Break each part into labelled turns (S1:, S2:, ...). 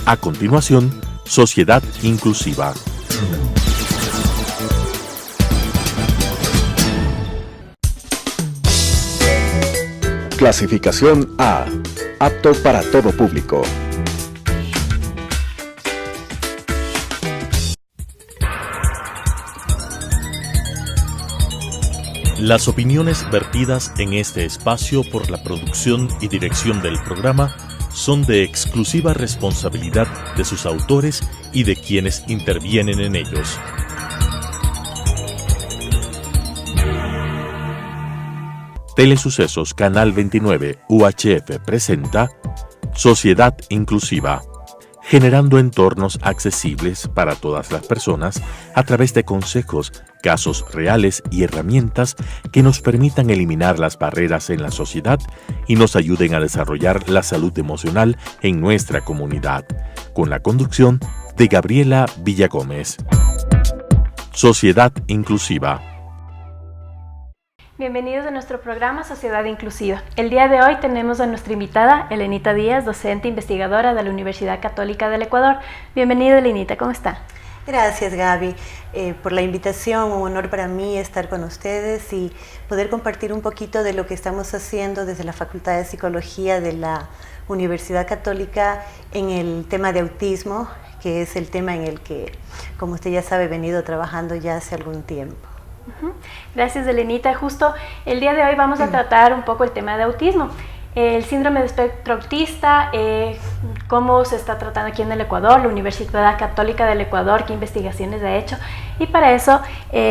S1: A continuación, Sociedad Inclusiva.
S2: Clasificación A. Apto para todo público.
S1: Las opiniones vertidas en este espacio por la producción y dirección del programa son de exclusiva responsabilidad de sus autores y de quienes intervienen en ellos. Telesucesos Canal 29 UHF presenta Sociedad Inclusiva, generando entornos accesibles para todas las personas a través de consejos, casos reales y herramientas que nos permitan eliminar las barreras en la sociedad y nos ayuden a desarrollar la salud emocional en nuestra comunidad, con la conducción de Gabriela Villagómez. Sociedad Inclusiva.
S3: Bienvenidos a nuestro programa Sociedad Inclusiva. El día de hoy tenemos a nuestra invitada, Elenita Díaz, docente investigadora de la Universidad Católica del Ecuador. Bienvenida, Elenita, ¿cómo está?
S4: Gracias, Gaby, por la invitación. Un honor para mí estar con ustedes y poder compartir un poquito de lo que estamos haciendo desde la Facultad de Psicología de la Universidad Católica en el tema de autismo, que es el tema en el que, como usted ya sabe, he venido trabajando ya hace algún tiempo.
S3: Gracias, Elenita. Justo el día de hoy vamos a tratar un poco el tema de autismo. El síndrome de espectro autista, cómo se está tratando aquí en el Ecuador, la Universidad Católica del Ecuador, qué investigaciones ha hecho. Y para eso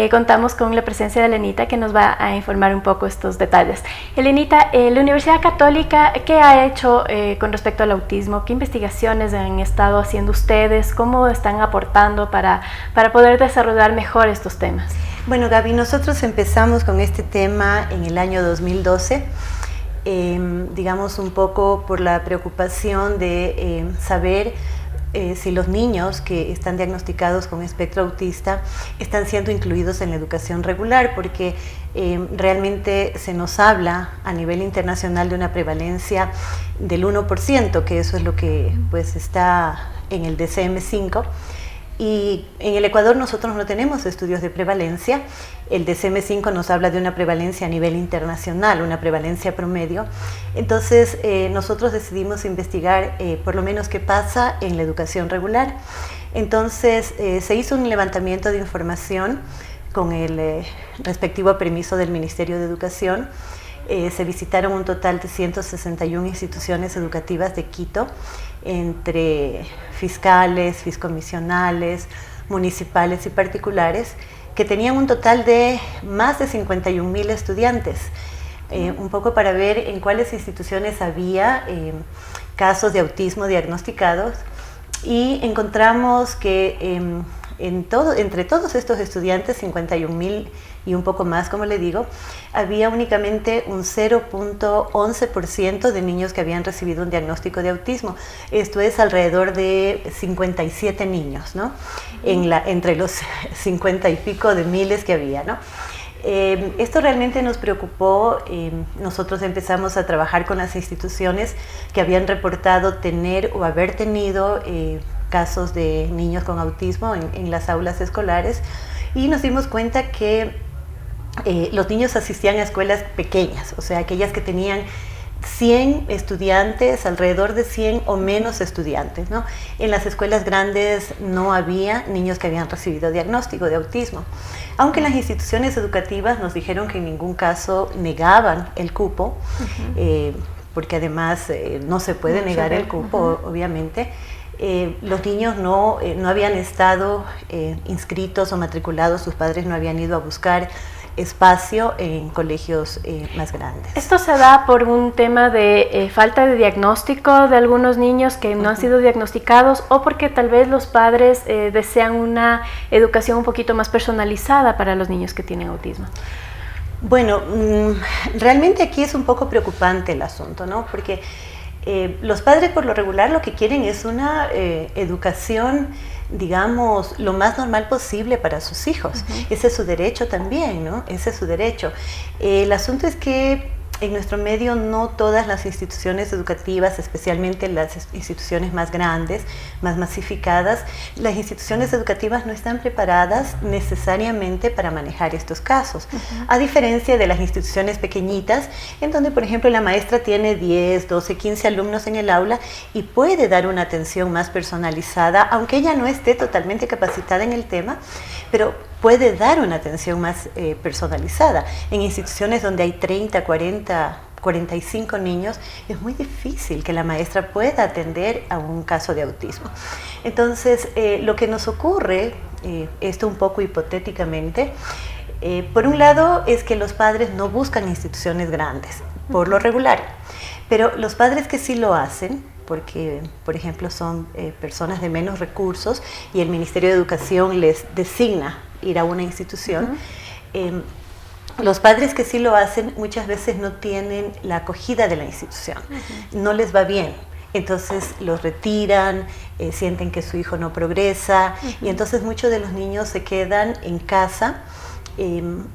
S3: contamos con la presencia de Elenita, que nos va a informar un poco estos detalles. Elenita, la Universidad Católica, ¿qué ha hecho con respecto al autismo? ¿Qué investigaciones han estado haciendo ustedes? ¿Cómo están aportando para poder desarrollar mejor estos temas?
S4: Bueno, Gaby, nosotros empezamos con este tema en el año 2012, digamos un poco por la preocupación de saber si los niños que están diagnosticados con espectro autista están siendo incluidos en la educación regular, porque realmente se nos habla a nivel internacional de una prevalencia del 1%, que eso es lo que pues está en el DSM-5. Y en el Ecuador nosotros no tenemos estudios de prevalencia. El DSM-5 nos habla de una prevalencia a nivel internacional, una prevalencia promedio. Entonces nosotros decidimos investigar por lo menos qué pasa en la educación regular. Entonces se hizo un levantamiento de información con el respectivo permiso del Ministerio de Educación. Se visitaron un total de 161 instituciones educativas de Quito, entre fiscales, fiscomisionales, municipales y particulares, que tenían un total de más de 51,000 estudiantes, un poco para ver en cuáles instituciones había casos de autismo diagnosticados, y encontramos que entre todos estos estudiantes, 51,000 y un poco más, como le digo, había únicamente un 0.11% de niños que habían recibido un diagnóstico de autismo. Esto es alrededor de 57 niños, ¿no? Entre los 50 y pico de miles que había, ¿no? Esto realmente nos preocupó. Nosotros empezamos a trabajar con las instituciones que habían reportado tener o haber tenido casos de niños con autismo en las aulas escolares, y nos dimos cuenta que los niños asistían a escuelas pequeñas, o sea, aquellas que tenían 100 estudiantes, alrededor de 100 o menos estudiantes, ¿no? En las escuelas grandes no había niños que habían recibido diagnóstico de autismo, aunque las instituciones educativas nos dijeron que en ningún caso negaban el cupo, porque además no se puede negar el cupo, obviamente. Los niños no habían estado inscritos o matriculados, sus padres no habían ido a buscar espacio en colegios más grandes.
S3: ¿Esto se da por un tema de falta de diagnóstico de algunos niños que no han sido diagnosticados, o porque tal vez los padres desean una educación un poquito más personalizada para los niños que tienen autismo?
S4: Bueno, realmente aquí es un poco preocupante el asunto, ¿no? Porque los padres por lo regular lo que quieren es una educación, digamos, lo más normal posible para sus hijos. Ese es su derecho también, ¿no? Ese es su derecho. El asunto es que en nuestro medio no todas las instituciones educativas, especialmente las instituciones más grandes, más masificadas, las instituciones educativas no están preparadas necesariamente para manejar estos casos, a diferencia de las instituciones pequeñitas, en donde, por ejemplo, la maestra tiene 10, 12, 15 alumnos en el aula y puede dar una atención más personalizada, aunque ella no esté totalmente capacitada en el tema, pero puede dar una atención más personalizada. En instituciones donde hay 30, 40, 45 niños, es muy difícil que la maestra pueda atender a un caso de autismo. Entonces, lo que nos ocurre, esto un poco hipotéticamente, por un lado es que los padres no buscan instituciones grandes, por lo regular, pero los padres que sí lo hacen, porque, por ejemplo, son personas de menos recursos y el Ministerio de Educación les designa ir a una institución, los padres que sí lo hacen muchas veces no tienen la acogida de la institución, no les va bien. Entonces los retiran, sienten que su hijo no progresa y entonces muchos de los niños se quedan en casa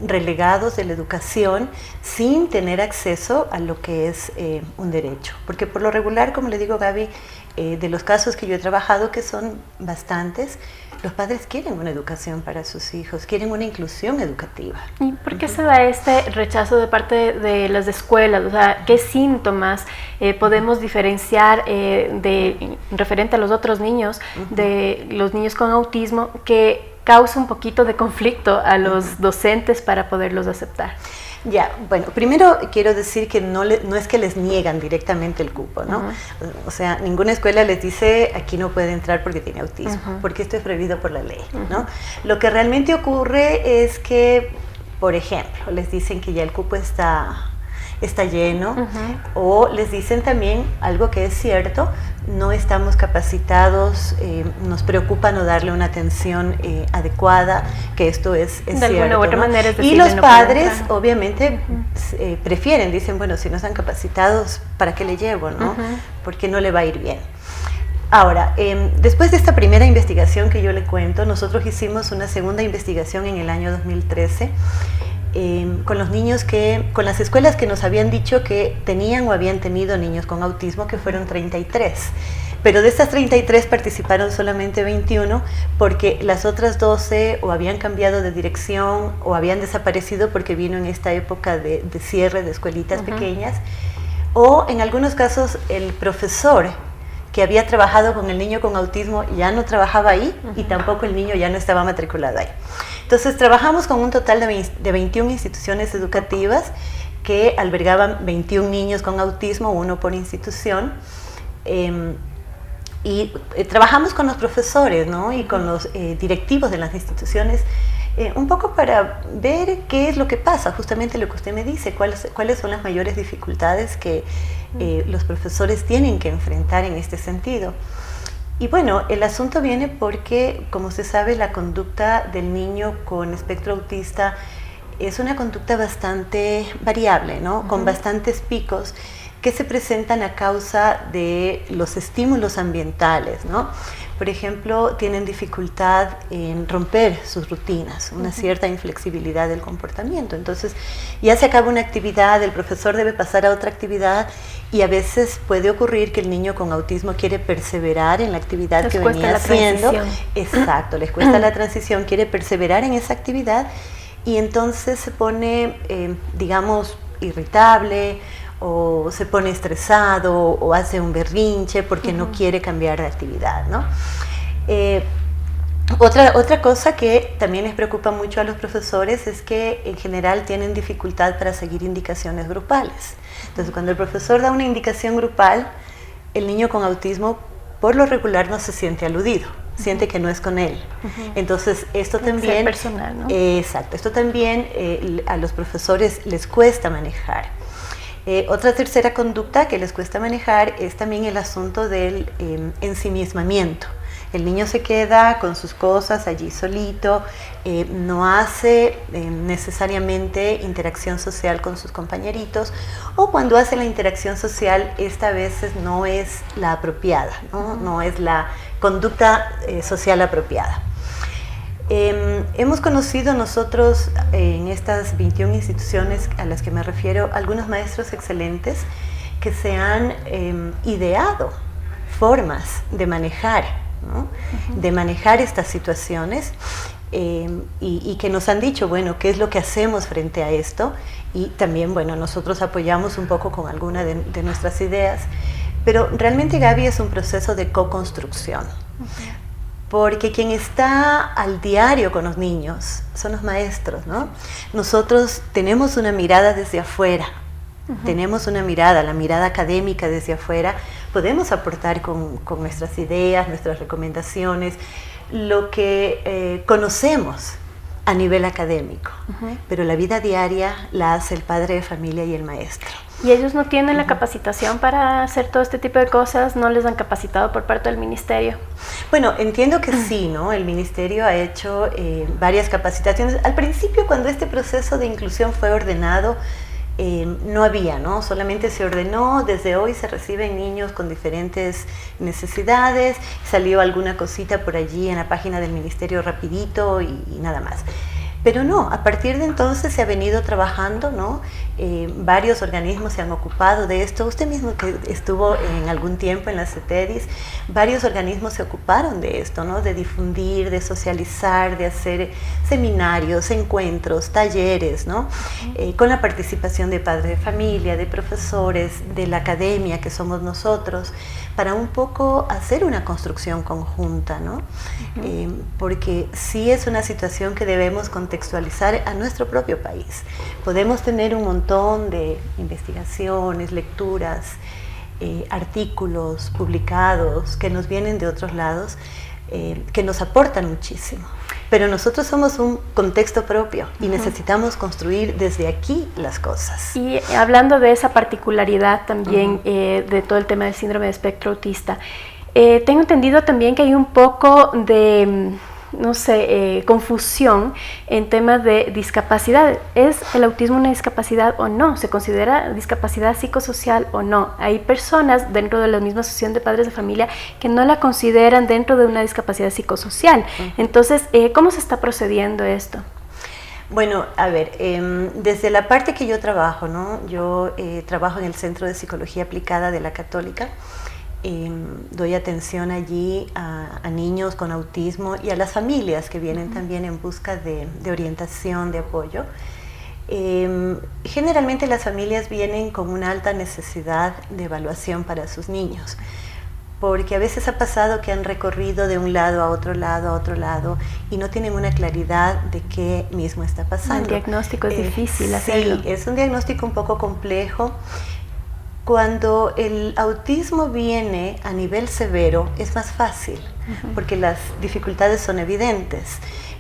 S4: relegados de la educación sin tener acceso a lo que es un derecho. Porque por lo regular, como le digo, Gaby, de los casos que yo he trabajado, que son bastantes, los padres quieren una educación para sus hijos, quieren una inclusión educativa.
S3: ¿Y por qué se da este rechazo de parte de las escuelas? O sea, ¿qué síntomas podemos diferenciar referente a los otros niños, de los niños con autismo, que causa un poquito de conflicto a los docentes para poderlos aceptar?
S4: Ya, bueno, primero quiero decir que no es que les niegan directamente el cupo, ¿no? O sea, ninguna escuela les dice aquí no puede entrar porque tiene autismo, porque esto es prohibido por la ley, ¿no? Lo que realmente ocurre es que, por ejemplo, les dicen que ya el cupo está lleno, o les dicen también algo que es cierto: no estamos capacitados, nos preocupa no darle una atención adecuada, que esto es de cierto, alguna u otra manera, es decir, y los padres obviamente prefieren, dicen, bueno, si no están capacitados, ¿para qué le llevo, no? Porque no le va a ir bien. Ahora, después de esta primera investigación que yo le cuento, nosotros hicimos una segunda investigación en el año 2013 con los niños con las escuelas que nos habían dicho que tenían o habían tenido niños con autismo, que fueron 33. Pero de estas 33 participaron solamente 21 porque las otras 12 o habían cambiado de dirección o habían desaparecido porque vino en esta época de cierre de escuelitas pequeñas, o en algunos casos el profesor que había trabajado con el niño con autismo ya no trabajaba ahí y tampoco el niño ya no estaba matriculado ahí. Entonces trabajamos con un total de 21 instituciones educativas que albergaban 21 niños con autismo, uno por institución, y trabajamos con los profesores, ¿no? Y con los directivos de las instituciones, un poco para ver qué es lo que pasa, justamente lo que usted me dice, cuáles son las mayores dificultades que los profesores tienen que enfrentar en este sentido. Y bueno, el asunto viene porque, como usted sabe, la conducta del niño con espectro autista es una conducta bastante variable, ¿no? Con bastantes picos que se presentan a causa de los estímulos ambientales, ¿no? Por ejemplo, tienen dificultad en romper sus rutinas, una cierta inflexibilidad del comportamiento. Entonces, ya se acaba una actividad, el profesor debe pasar a otra actividad y a veces puede ocurrir que el niño con autismo quiere perseverar en la actividad que venía haciendo. Exacto, les cuesta la transición, quiere perseverar en esa actividad y entonces se pone, digamos, irritable, o se pone estresado o hace un berrinche porque no quiere cambiar de actividad, ¿no? Otra cosa que también les preocupa mucho a los profesores es que en general tienen dificultad para seguir indicaciones grupales. Entonces, cuando el profesor da una indicación grupal, el niño con autismo por lo regular no se siente aludido, siente que no es con él. Entonces, esto también... personal, ¿no? Exacto, esto también a los profesores les cuesta manejar. Otra tercera conducta que les cuesta manejar es también el asunto del ensimismamiento. El niño se queda con sus cosas allí solito, no hace necesariamente interacción social con sus compañeritos, o cuando hace la interacción social, esta a veces no es la apropiada, no es la conducta social apropiada. Hemos conocido nosotros en estas 21 instituciones a las que me refiero, algunos maestros excelentes que se han ideado formas de manejar, ¿no? De manejar estas situaciones y que nos han dicho, bueno, ¿qué es lo que hacemos frente a esto? Y también, bueno, nosotros apoyamos un poco con alguna de nuestras ideas, pero realmente, Gaby, es un proceso de co-construcción. Porque quien está al diario con los niños son los maestros, ¿no? Nosotros tenemos una mirada desde afuera, tenemos una mirada, la mirada académica desde afuera, podemos aportar con nuestras ideas, nuestras recomendaciones, lo que conocemos a nivel académico, pero la vida diaria la hace el padre de familia y el maestro.
S3: ¿Y ellos no tienen la capacitación para hacer todo este tipo de cosas? ¿No les han capacitado por parte del ministerio?
S4: Bueno, entiendo que sí, ¿no? El ministerio ha hecho varias capacitaciones. Al principio, cuando este proceso de inclusión fue ordenado, no había, ¿no? Solamente se ordenó, desde hoy se reciben niños con diferentes necesidades, salió alguna cosita por allí en la página del ministerio rapidito y nada más. Pero no, a partir de entonces se ha venido trabajando, ¿no? Varios organismos se han ocupado de esto. Usted mismo que estuvo en algún tiempo en la CETEDIS, varios organismos se ocuparon de esto, ¿no? De difundir, de socializar, de hacer seminarios, encuentros, talleres, ¿no? Con la participación de padres de familia, de profesores, de la academia que somos nosotros, para un poco hacer una construcción conjunta, ¿no? Porque sí es una situación que debemos contextualizar a nuestro propio país. Podemos tener un montón de investigaciones, lecturas, artículos publicados que nos vienen de otros lados, que nos aportan muchísimo. Pero nosotros somos un contexto propio y necesitamos construir desde aquí las cosas.
S3: Y hablando de esa particularidad también de todo el tema del síndrome de espectro autista, tengo entendido también que hay un poco de, no sé, confusión en temas de discapacidad. ¿Es el autismo una discapacidad o no? ¿Se considera discapacidad psicosocial o no? Hay personas dentro de la misma asociación de padres de familia que no la consideran dentro de una discapacidad psicosocial. Entonces, ¿cómo se está procediendo esto?
S4: Bueno, a ver, desde la parte que yo trabajo, ¿no? Yo trabajo en el Centro de Psicología Aplicada de la Católica. Doy atención allí a niños con autismo y a las familias que vienen también en busca de orientación, de apoyo. Generalmente las familias vienen con una alta necesidad de evaluación para sus niños, porque a veces ha pasado que han recorrido de un lado a otro lado y no tienen una claridad de qué mismo está pasando.
S3: El diagnóstico es difícil hacerlo.
S4: Sí, es un diagnóstico un poco complejo. Cuando el autismo viene a nivel severo es más fácil, porque las dificultades son evidentes,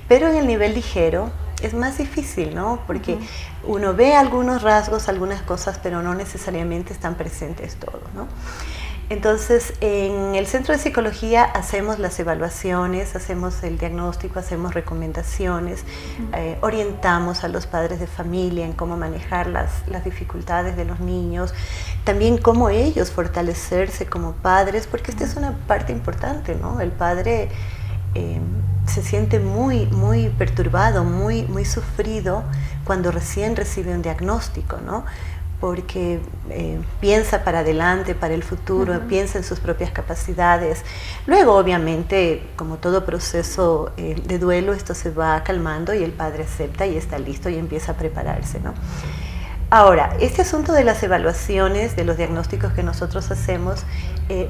S4: pero en el nivel ligero es más difícil, ¿no? Porque uno ve algunos rasgos, algunas cosas, pero no necesariamente están presentes todos, ¿no? Entonces, en el Centro de Psicología hacemos las evaluaciones, hacemos el diagnóstico, hacemos recomendaciones, orientamos a los padres de familia en cómo manejar las dificultades de los niños, también cómo ellos fortalecerse como padres, porque esta es una parte importante, ¿no? El padre se siente muy perturbado, muy sufrido cuando recién recibe un diagnóstico, ¿no? Porque piensa para adelante, para el futuro, piensa en sus propias capacidades. Luego, obviamente, como todo proceso de duelo, esto se va calmando y el padre acepta y está listo y empieza a prepararse, ¿no? Ahora, este asunto de las evaluaciones, de los diagnósticos que nosotros hacemos,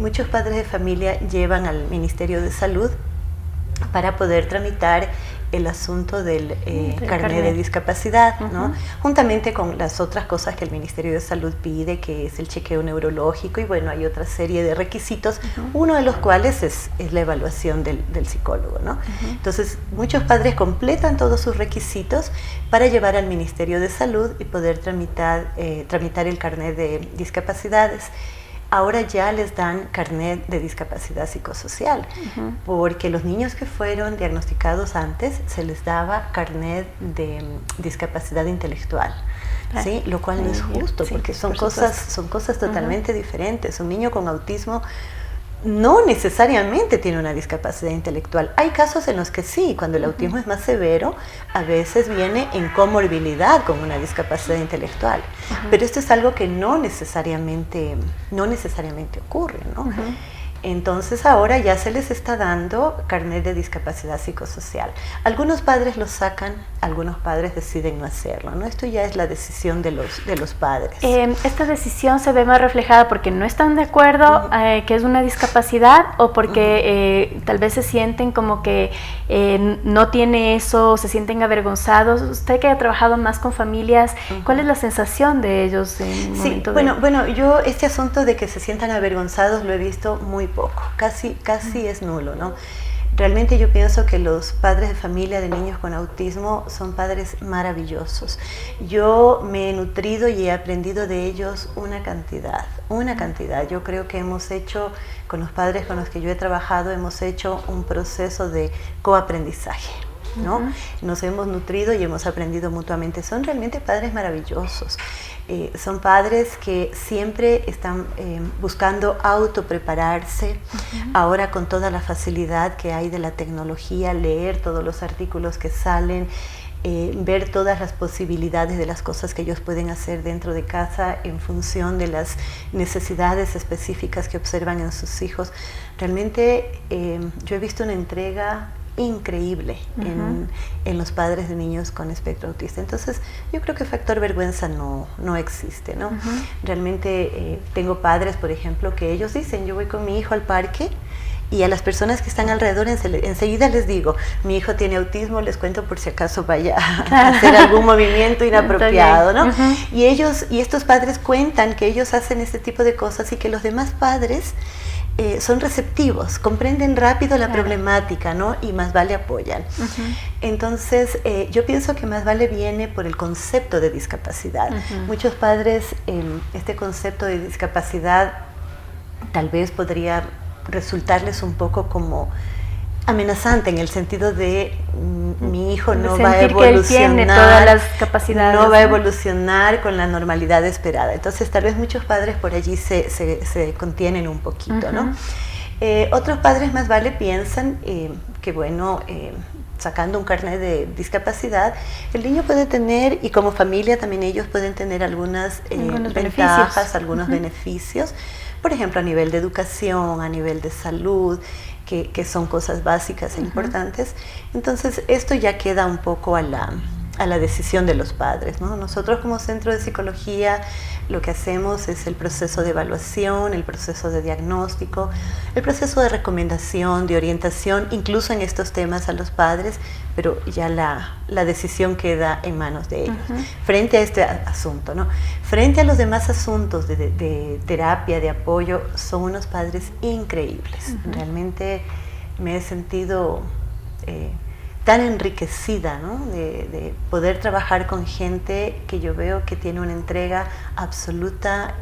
S4: muchos padres de familia llevan al Ministerio de Salud para poder tramitar el asunto del carnet de discapacidad, ¿no? Juntamente con las otras cosas que el Ministerio de Salud pide, que es el chequeo neurológico, y bueno, hay otra serie de requisitos, uno de los cuales es la evaluación del psicólogo, ¿no? Entonces, muchos padres completan todos sus requisitos para llevar al Ministerio de Salud y poder tramitar el carnet de discapacidades. Ahora ya les dan carnet de discapacidad psicosocial, porque los niños que fueron diagnosticados antes se les daba carnet de discapacidad intelectual, ¿sí? Lo cual no es justo, porque son cosas totalmente diferentes. Un niño con autismo no necesariamente tiene una discapacidad intelectual. Hay casos en los que sí, cuando el autismo es más severo, a veces viene en comorbilidad con una discapacidad intelectual. Pero esto es algo que no necesariamente ocurre, ¿no? Entonces ahora ya se les está dando carnet de discapacidad psicosocial. Algunos padres lo sacan, algunos padres deciden no hacerlo, ¿no? Esto ya es la decisión de los padres.
S3: ¿Esta decisión se ve más reflejada porque no están de acuerdo que es una discapacidad o porque tal vez se sienten como que no tiene eso, se sienten avergonzados? Usted que ha trabajado más con familias, ¿cuál es la sensación de ellos en un momento
S4: bueno, yo este asunto de que se sientan avergonzados lo he visto muy poco, casi es nulo, ¿no? Realmente yo pienso que los padres de familia de niños con autismo son padres maravillosos. Yo me he nutrido y he aprendido de ellos una cantidad. Yo creo que hemos hecho, con los padres con los que yo he trabajado, hemos hecho un proceso de coaprendizaje, ¿no? Nos hemos nutrido y hemos aprendido mutuamente. Son realmente padres maravillosos. Son padres que siempre están buscando autoprepararse. Ahora con toda la facilidad que hay de la tecnología, leer todos los artículos que salen, ver todas las posibilidades de las cosas que ellos pueden hacer dentro de casa en función de las necesidades específicas que observan en sus hijos. Realmente yo he visto una entrega increíble en los padres de niños con espectro autista. Entonces yo creo que factor vergüenza no existe, ¿no? Realmente tengo padres, por ejemplo, que ellos dicen, yo voy con mi hijo al parque y a las personas que están alrededor enseguida les digo, mi hijo tiene autismo, les cuento por si acaso vaya a hacer algún movimiento inapropiado, ¿no? Y estos padres cuentan que ellos hacen este tipo de cosas y que los demás padres son receptivos, comprenden rápido la problemática, ¿no? Y más vale apoyan. Entonces, yo pienso que más vale viene por el concepto de discapacidad. Muchos padres, este concepto de discapacidad tal vez podría resultarles un poco como amenazante en el sentido de mi hijo no va a evolucionar,
S3: todas las capacidades,
S4: no va a evolucionar con la normalidad esperada. Entonces tal vez muchos padres por allí se contienen un poquito, ¿no? Otros padres más vale piensan que bueno, sacando un carnet de discapacidad, el niño puede tener, y como familia también ellos pueden tener algunos ventajas, algunos beneficios, por ejemplo a nivel de educación, a nivel de salud, que son cosas básicas e importantes. Entonces esto ya queda un poco a la decisión de los padres, ¿no? Nosotros como Centro de Psicología lo que hacemos es el proceso de evaluación, el proceso de diagnóstico, el proceso de recomendación, de orientación, incluso en estos temas a los padres, pero ya la decisión queda en manos de ellos. Frente a este asunto, ¿no? Frente a los demás asuntos de terapia, de apoyo, son unos padres increíbles. Realmente me he sentido tan enriquecida, ¿no? de poder trabajar con gente que yo veo que tiene una entrega absoluta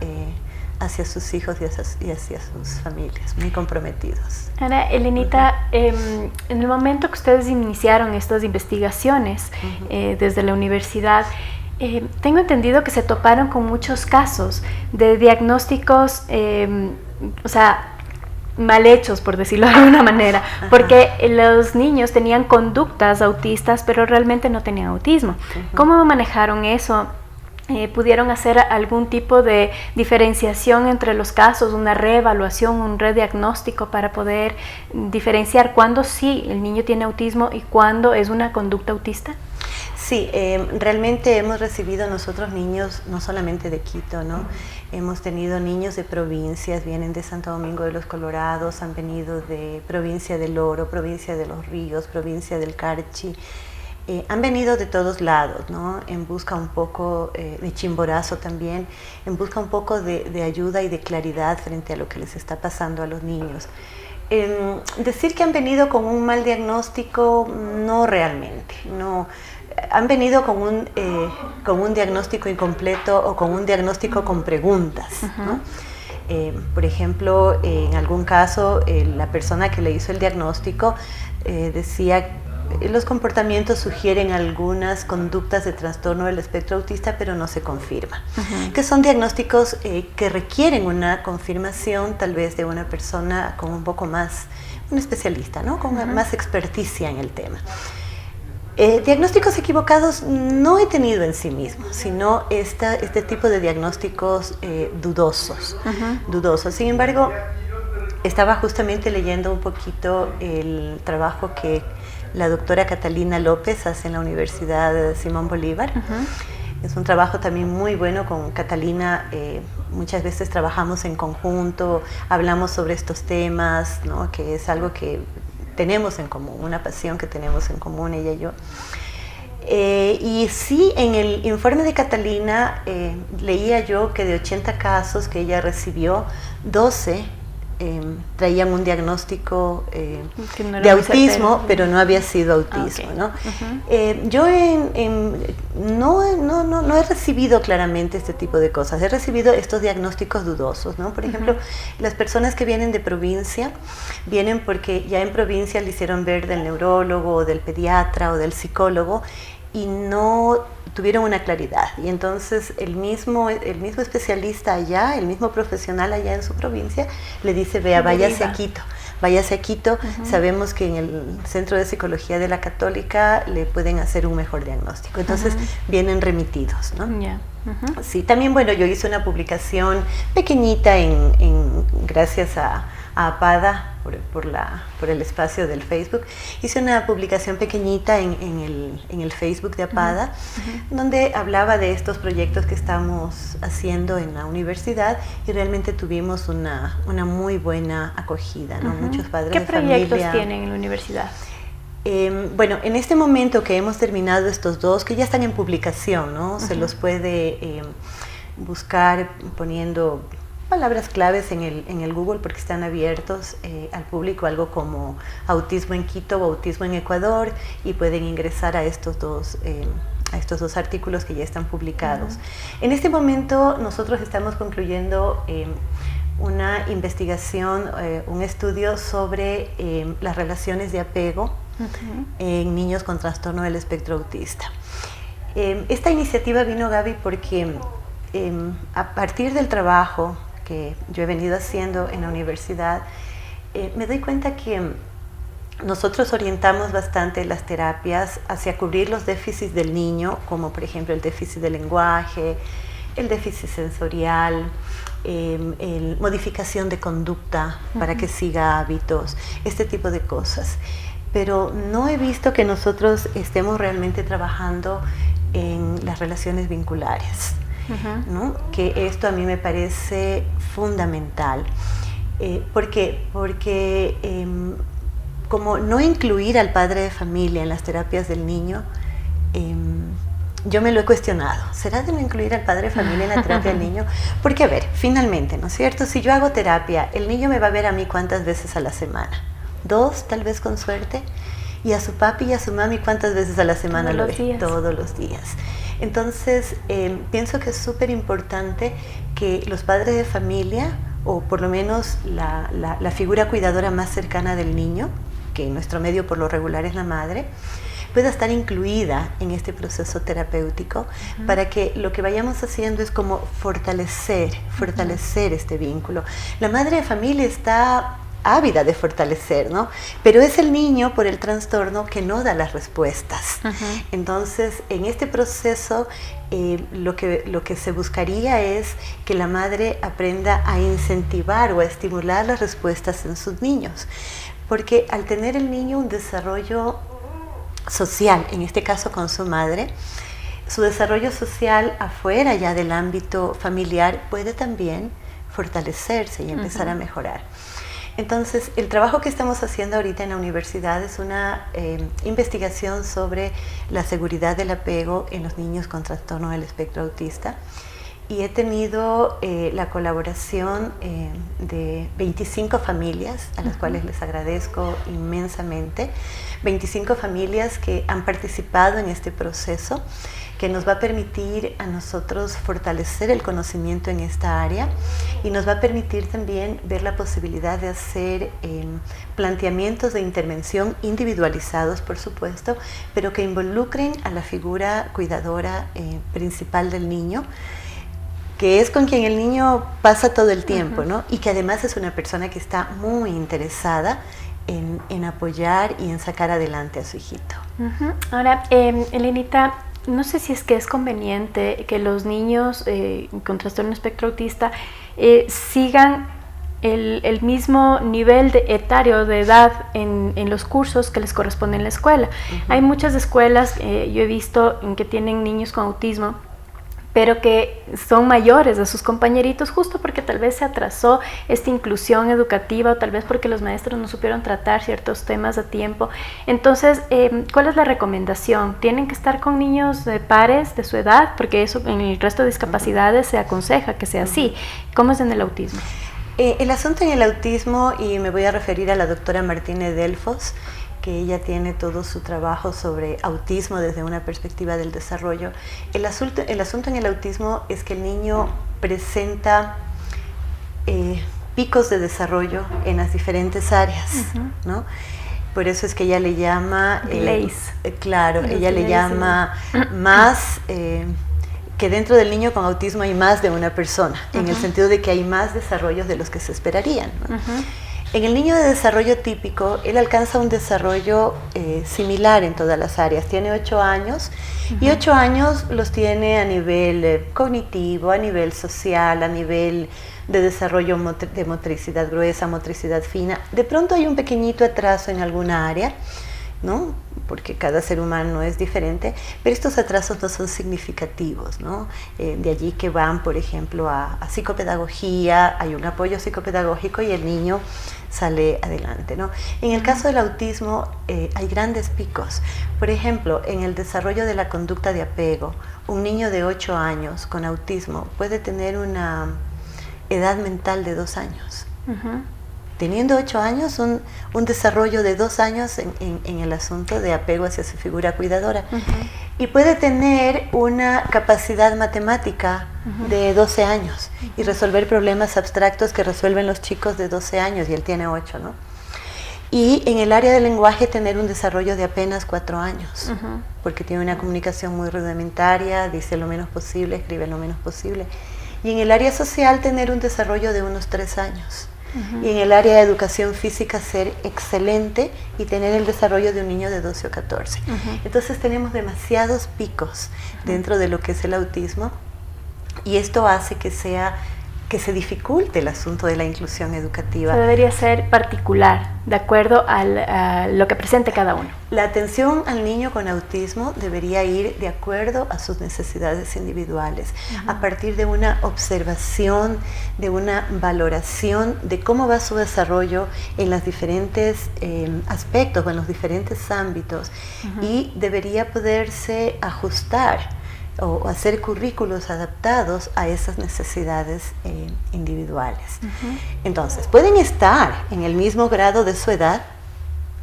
S4: hacia sus hijos y hacia sus familias, muy comprometidos.
S3: Ahora, Elenita, en el momento que ustedes iniciaron estas investigaciones desde la universidad, tengo entendido que se toparon con muchos casos de diagnósticos, o sea, mal hechos, por decirlo de alguna manera, porque los niños tenían conductas autistas, pero realmente no tenían autismo. ¿Cómo manejaron eso? ¿Pudieron hacer algún tipo de diferenciación entre los casos, una reevaluación, un rediagnóstico para poder diferenciar cuándo sí el niño tiene autismo y cuándo es una conducta autista?
S4: Sí, realmente hemos recibido nosotros niños no solamente de Quito, ¿no? Hemos tenido niños de provincias, vienen de Santo Domingo de los Colorados, han venido de provincia del Oro, provincia de Los Ríos, provincia del Carchi. Han venido de todos lados, ¿no? En busca un poco de Chimborazo también, en busca un poco de ayuda y de claridad frente a lo que les está pasando a los niños. Decir que han venido con un mal diagnóstico, no realmente, no. Han venido con un diagnóstico incompleto o con un diagnóstico con preguntas, ¿no? Por ejemplo, en algún caso, la persona que le hizo el diagnóstico decía los comportamientos sugieren algunas conductas de trastorno del espectro autista, pero no se confirma. Que son diagnósticos que requieren una confirmación tal vez de una persona con un poco más, un especialista, ¿no? Con más experticia en el tema. Diagnósticos equivocados no he tenido en sí mismo, sino este tipo de diagnósticos dudosos. Sin embargo, estaba justamente leyendo un poquito el trabajo que la doctora Catalina López hace en la Universidad Simón Bolívar. Es un trabajo también muy bueno con Catalina. Muchas veces trabajamos en conjunto, hablamos sobre estos temas, ¿no? Que es algo que tenemos en común, una pasión que tenemos en común ella y yo. Y sí, en el informe de Catalina leía yo que de 80 casos que ella recibió, 12 traían un diagnóstico de autismo, pero no había sido autismo, ¿no? Yo no he recibido claramente este tipo de cosas, he recibido estos diagnósticos dudosos, ¿no? Por ejemplo, las personas que vienen de provincia, vienen porque ya en provincia le hicieron ver del neurólogo, o del pediatra, o del psicólogo, y no tuvieron una claridad, y entonces el mismo especialista allá, el mismo profesional allá en su provincia, le dice, vea, váyase a Quito, sabemos que en el Centro de Psicología de la Católica le pueden hacer un mejor diagnóstico, entonces vienen remitidos, ¿no? Sí, también, bueno, yo hice una publicación pequeñita gracias a APADA, por el espacio del Facebook. Hice una publicación pequeñita en el Facebook de APADA, donde hablaba de estos proyectos que estamos haciendo en la universidad, y realmente tuvimos una muy buena acogida, ¿no? Muchos padres de familia.
S3: ¿Qué proyectos tienen en la universidad?
S4: Bueno, en este momento que hemos terminado estos dos, que ya están en publicación, ¿no? Se los puede buscar poniendo palabras claves en el Google, porque están abiertos al público, algo como autismo en Quito o autismo en Ecuador, y pueden ingresar a estos dos artículos que ya están publicados. En este momento nosotros estamos concluyendo una investigación, un estudio sobre las relaciones de apego en niños con trastorno del espectro autista. Esta iniciativa vino, Gaby, porque a partir del trabajo que yo he venido haciendo en la universidad, me doy cuenta que nosotros orientamos bastante las terapias hacia cubrir los déficits del niño, como por ejemplo el déficit de lenguaje, el déficit sensorial, modificación de conducta para que siga hábitos, este tipo de cosas. Pero no he visto que nosotros estemos realmente trabajando en las relaciones vinculares. ¿No? Que esto a mí me parece fundamental. ¿Por qué? Porque como no incluir al padre de familia en las terapias del niño, yo me lo he cuestionado. ¿Será de no incluir al padre de familia en la terapia del niño? Porque, a ver, finalmente, ¿no es cierto? Si yo hago terapia, el niño me va a ver a mí ¿cuántas veces a la semana? 2, tal vez con suerte. Y a su papi y a su mami ¿cuántas veces a la semana lo ve? Todos los días. Entonces, pienso que es súper importante que los padres de familia, o por lo menos la figura cuidadora más cercana del niño, que en nuestro medio por lo regular es la madre, pueda estar incluida en este proceso terapéutico, para que lo que vayamos haciendo es como fortalecer este vínculo. La madre de familia está ávida de fortalecer, ¿no? Pero es el niño por el trastorno que no da las respuestas. Entonces, en este proceso, lo que se buscaría es que la madre aprenda a incentivar o a estimular las respuestas en sus niños. Porque al tener el niño un desarrollo social, en este caso con su madre, su desarrollo social afuera ya del ámbito familiar puede también fortalecerse y empezar a mejorar. Entonces, el trabajo que estamos haciendo ahorita en la universidad es una investigación sobre la seguridad del apego en los niños con trastorno del espectro autista. y he tenido la colaboración de 25 familias, a las cuales les agradezco inmensamente. 25 familias que han participado en este proceso, que nos va a permitir a nosotros fortalecer el conocimiento en esta área y nos va a permitir también ver la posibilidad de hacer planteamientos de intervención individualizados, por supuesto, pero que involucren a la figura cuidadora principal del niño, que es con quien el niño pasa todo el tiempo, ¿no? Y que además es una persona que está muy interesada en apoyar y en sacar adelante a su hijito.
S3: Ahora, Elenita, no sé si es que es conveniente que los niños con trastorno espectro autista sigan el mismo nivel etario de edad en los cursos que les corresponde en la escuela. Hay muchas escuelas, yo he visto, que tienen niños con autismo, pero que son mayores de sus compañeritos justo porque tal vez se atrasó esta inclusión educativa o tal vez porque los maestros no supieron tratar ciertos temas a tiempo. Entonces, ¿cuál es la recomendación? ¿Tienen que estar con niños de pares de su edad? Porque eso en el resto de discapacidades se aconseja que sea así. ¿Cómo es en el autismo?
S4: El asunto en el autismo, y me voy a referir a la doctora Martínez Delfos, que ella tiene todo su trabajo sobre autismo desde una perspectiva del desarrollo. El asunto en el autismo es que el niño presenta picos de desarrollo en las diferentes áreas, ¿no? Por eso es que ella le llama...
S3: delays.
S4: Claro, ella le llama más... que dentro del niño con autismo hay más de una persona, en el sentido de que hay más desarrollos de los que se esperarían, ¿no? En el niño de desarrollo típico, él alcanza un desarrollo similar en todas las áreas. Tiene 8 años y 8 años los tiene a nivel cognitivo, a nivel social, a nivel de desarrollo de motricidad gruesa, motricidad fina. De pronto hay un pequeñito atraso en alguna área, ¿no? Porque cada ser humano es diferente, pero estos atrasos no son significativos, ¿no? De allí que van, por ejemplo, a psicopedagogía, hay un apoyo psicopedagógico y el niño sale adelante, ¿no? En el caso del autismo hay grandes picos. Por ejemplo, en el desarrollo de la conducta de apego, un niño de 8 años con autismo puede tener una edad mental de 2 años. Teniendo 8 años, un desarrollo de 2 años en el asunto de apego hacia su figura cuidadora. Y puede tener una capacidad matemática de 12 años y resolver problemas abstractos que resuelven los chicos de 12 años, y él tiene 8, ¿no? Y en el área del lenguaje tener un desarrollo de apenas 4 años, porque tiene una comunicación muy rudimentaria, dice lo menos posible, escribe lo menos posible. Y en el área social tener un desarrollo de unos 3 años. Y en el área de educación física ser excelente y tener el desarrollo de un niño de 12 o 14. Entonces tenemos demasiados picos dentro de lo que es el autismo, y esto hace que se dificulte el asunto de la inclusión educativa.
S3: Eso debería ser particular, de acuerdo a lo que presente cada uno.
S4: La atención al niño con autismo debería ir de acuerdo a sus necesidades individuales, a partir de una observación, de una valoración de cómo va su desarrollo en los diferentes aspectos o en los diferentes ámbitos, y debería poderse ajustar o hacer currículos adaptados a esas necesidades individuales. Entonces, pueden estar en el mismo grado de su edad,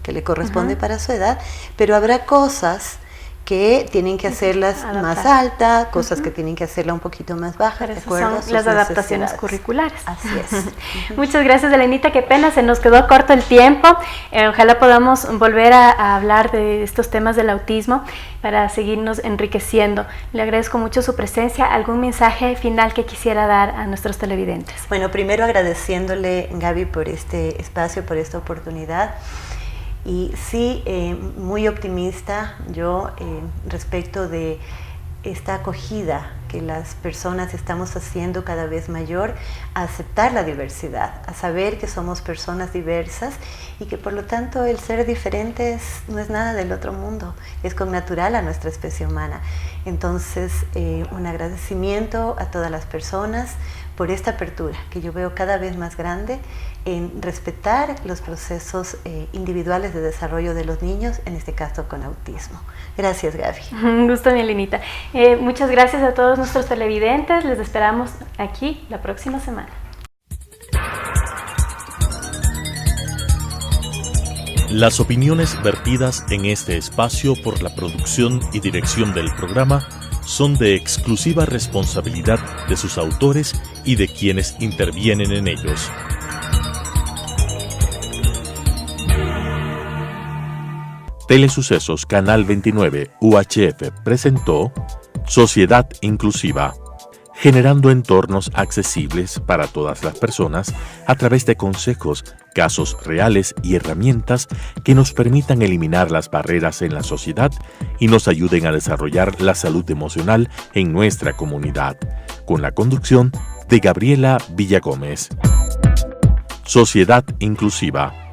S4: que le corresponde para su edad, pero habrá cosas que tienen que hacerlas más altas, cosas que tienen que hacerla un poquito más baja, de acuerdo a sus
S3: las adaptaciones curriculares.
S4: Así es.
S3: Muchas gracias, Elenita, qué pena, se nos quedó corto el tiempo. Ojalá podamos volver a hablar de estos temas del autismo para seguirnos enriqueciendo. Le agradezco mucho su presencia. ¿Algún mensaje final que quisiera dar a nuestros televidentes?
S4: Bueno, primero agradeciéndole, Gaby, por este espacio, por esta oportunidad. Y sí, muy optimista yo respecto de esta acogida que las personas estamos haciendo cada vez mayor a aceptar la diversidad, a saber que somos personas diversas y que por lo tanto el ser diferente no es nada del otro mundo, es connatural a nuestra especie humana. Entonces, un agradecimiento a todas las personas por esta apertura que yo veo cada vez más grande en respetar los procesos individuales de desarrollo de los niños, en este caso con autismo. Gracias, Gaby.
S3: Un gusto, mi Elenita. Muchas gracias a todos nuestros televidentes. Les esperamos aquí la próxima semana.
S1: Las opiniones vertidas en este espacio por la producción y dirección del programa son de exclusiva responsabilidad de sus autores y de quienes intervienen en ellos. Telesucesos Canal 29 UHF presentó Sociedad Inclusiva, generando entornos accesibles para todas las personas a través de consejos, casos reales y herramientas que nos permitan eliminar las barreras en la sociedad y nos ayuden a desarrollar la salud emocional en nuestra comunidad, con la conducción de Gabriela Villagómez. Sociedad Inclusiva.